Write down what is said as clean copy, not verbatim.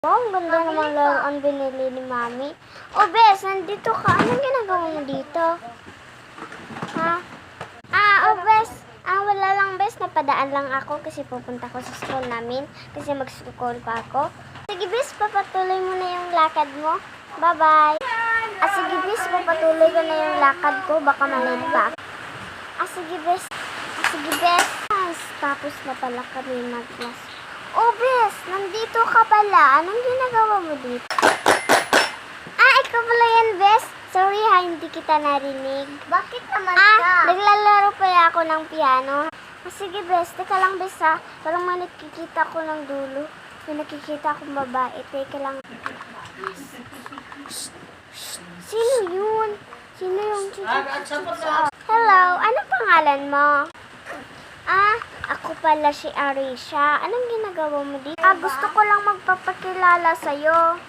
Wow, ang ganda namang laruan binili ni Mami. Oh, Bes, nandito ka. Anong ginagawa mo dito? Ha? Bes. Wala lang, Bes. Napadaan lang ako kasi pupunta ko sa school namin. Kasi mag-school pa ako. Sige, Bes, papatuloy mo na yung lakad mo. Bye-bye. Sige, Bes, papatuloy ko na yung lakad ko. Baka malate pa ako. Sige, Bes. Sige, Bes. Tapos na pala kami mag-class. Oh, Bes, nandito ka pala. Anong ginagawa mo dito? Ikaw pala yan, Bes. Sorry ha, hindi kita narinig. Bakit naman ka? Naglalaro pa ako ng piano. Sige, Bes. Teka lang, Bes ha. Parang may nakikita ko ng dulo. May nakikita akong babae. Teka lang. Sino yun? Sino yung Hello, anong pangalan mo? Ako pala si Arisha. Anong ginagawa mo dito? Gusto ko lang magpapakilala sa'yo.